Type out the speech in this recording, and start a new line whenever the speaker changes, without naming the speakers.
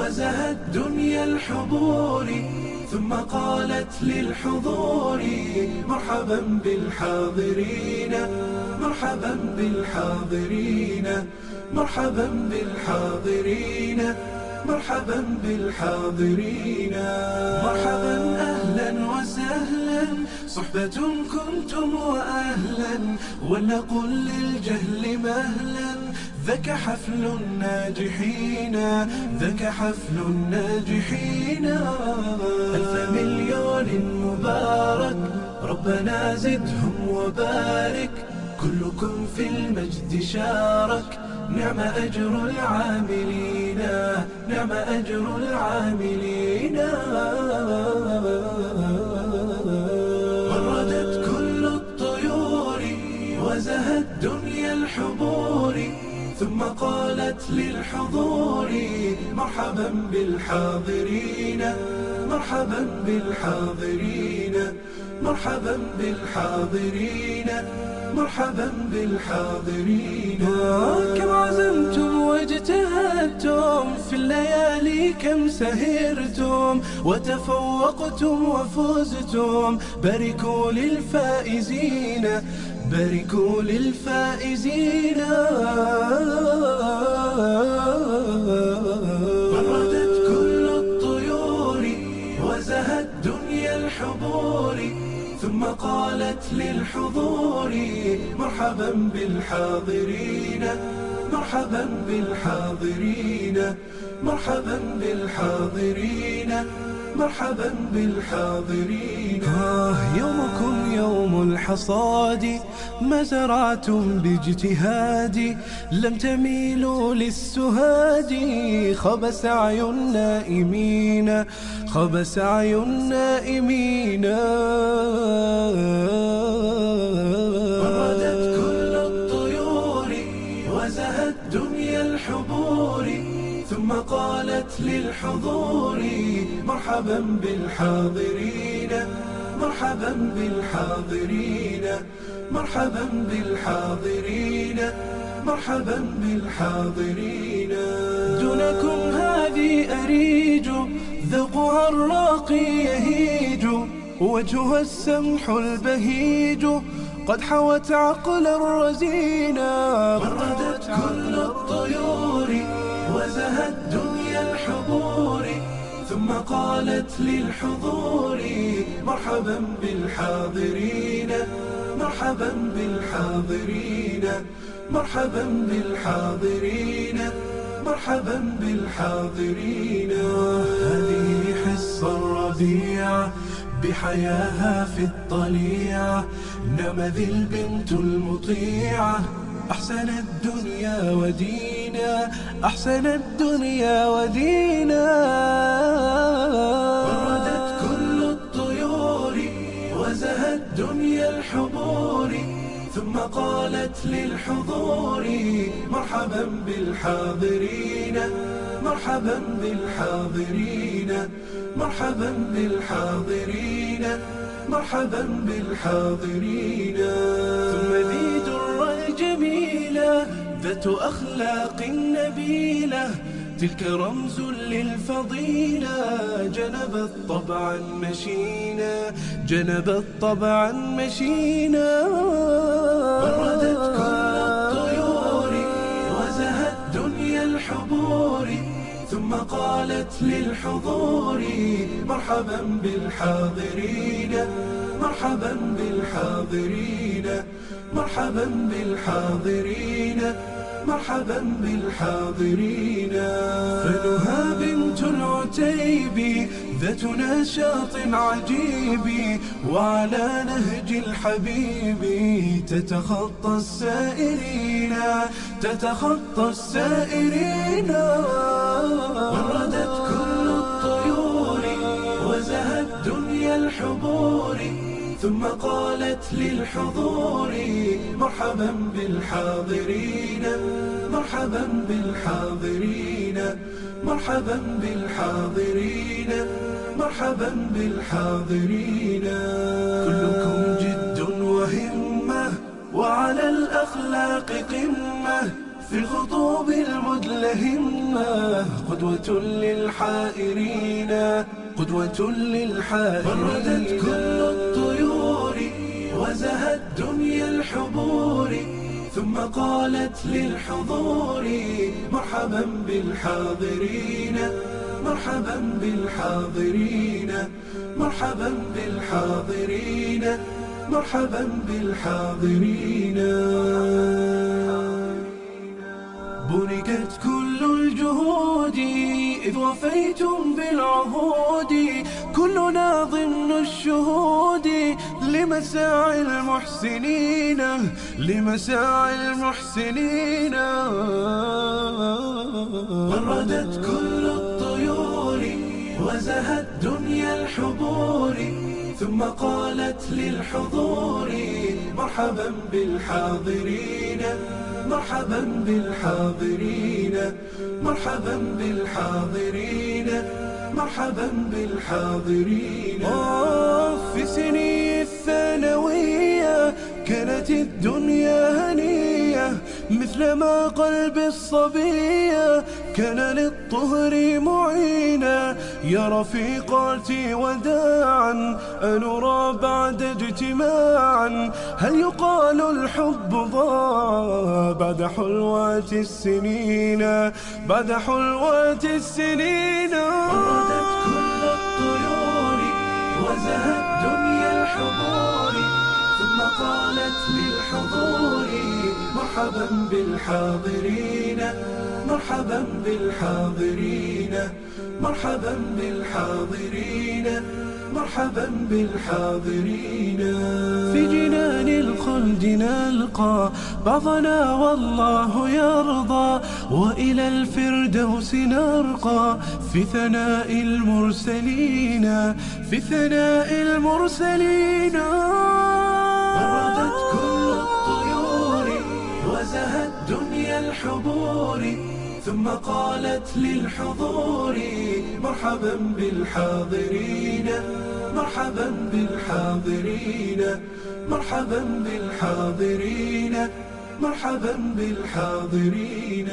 وزهت دنيا الحضور ثم قالت للحضور مرحبا بالحاضرين مرحبا بالحاضرين مرحبا بالحاضرين مرحبا بالحاضرين مرحبا أهلا وسهلا صحبة كنتم وأهلا ولنقل للجهل مهلا ذاك حفل الناجحين ذاك حفل الناجحين ألف مليون مبارك ربنا زدهم وبارك كلكم في المجد شارك نعم أجر العاملين نعم أجر العاملين وردت كل الطيور وزهت دنيا الحضور ثم قالت للحضور مرحبا بالحاضرين مرحبا بالحاضرين مرحبا بالحاضرين مرحبا بالحاضرين كم عزمتم واجتهدتم في الليالي كم سهرتم وتفوقتم وفزتم باركوا للفائزين باركوا للفائزين وردت كل الطيور وزهت دنيا الحضور ثم قالت للحضور مرحبا بالحاضرين مرحبا بالحاضرين مرحبا بالحاضرين مرحبا بالحاضرين يومكم يوم الحصاد ما زرعتم باجتهاد لم تميلوا للسهاد خاب سعي النائمين خاب سعي النائمين وردت كل الطيور وزهت دنيا الحضور ثم قالت للحضور مرحبا بالحاضرين مرحبا بالحاضرين مرحبا بالحاضرين مرحبا بالحاضرين دونكم هذه أريج ذوقها الراقي يهيج وجهها السمح البهيج قد حوت عقلا رزينا وردت كل الطيور وزهت دنيا الحضور ثم قالت للحضور مرحبا بالحاضرين مرحبا بالحاضرين مرحبا بالحاضرين مرحبا بالحاضرين هذه حصة الربيع بحياها في الطليعة نمذ البنت المطيعة أحسن الدنيا ودينا أحسن الدنيا ودينا وردت كل الطيور وزهت دنيا الحضور ثم قالت للحضور مرحبا بالحاضرين مرحبا بالحاضرين مرحبا بالحاضرين مرحبا بالحاضرين ثم ذي در الجميلة ذات أخلاق نبيلة تلك رمز للفضيلة جنبت طبعا مشينا جنبت طبعا مشينا وردت كل الطيور وزهت دنيا الحضور ثم قالت للحضور مرحبا بالحاضرين مرحبا بالحاضرين مرحبا بالحاضرين مرحبا بالحاضرين فنهى بنت العتيب ذات نشاط عجيب وعلى نهج الحبيب تتخطى السائرين تتخطى السائرين وردت كل الطيور وزهت دنيا الحضور ثم قالت للحضور مرحبا بالحاضرين مرحبا بالحاضرين مرحبا بالحاضرين مرحبا بالحاضرين كلكم جد وهمة وعلى الأخلاق قمة في الخطوب المدلهمة قدوة للحائرين، قدوة للحائرين. بردت كل الطيور وزهت دنيا الحبور، ثم قالت للحضور مرحبا بالحاضرين، مرحبا بالحاضرين، مرحبا بالحاضرين، مرحبا بالحاضرين. بُرِكَتْ كل الجهود إذ وفيتم بالعهود، كلنا ضمن الشهود لمساعي المحسنين، لمساعي المحسنين. بردت كل الطيور وزهت دنيا الحبور، ثم قالت للحضور مرحبا بالحاضرين، مرحبا بالحاضرين، مرحبا بالحاضرين، مرحبا بالحاضرين. في سني الثانوية كانت الدنيا هنية، مثلما قلب الصبية كان للطهر معينا. يا رفيقاتي وداعا أنرى بعد اجتماعا، هل يقال الحب ضاع بعد حلوات السنين، بعد حلوات السنين. بردت كل الطيور وزهت دنيا الحضور، ثم قالت للحضور مرحبا بالحاضرين، مرحبا بالحاضرين، مرحبا بالحاضرين، مرحبا بالحاضرين. في جنان الخلد نلقى بعضنا والله يرضى، وإلى الفردوس نرقى في ثناء المرسلين، في ثناء المرسلين. بردت كل الطيور وزهت دنيا الحبور، ثم قالت للحضور مرحبا بالحاضرين، مرحبا بالحاضرين، مرحبا بالحاضرين، مرحبا بالحاضرين.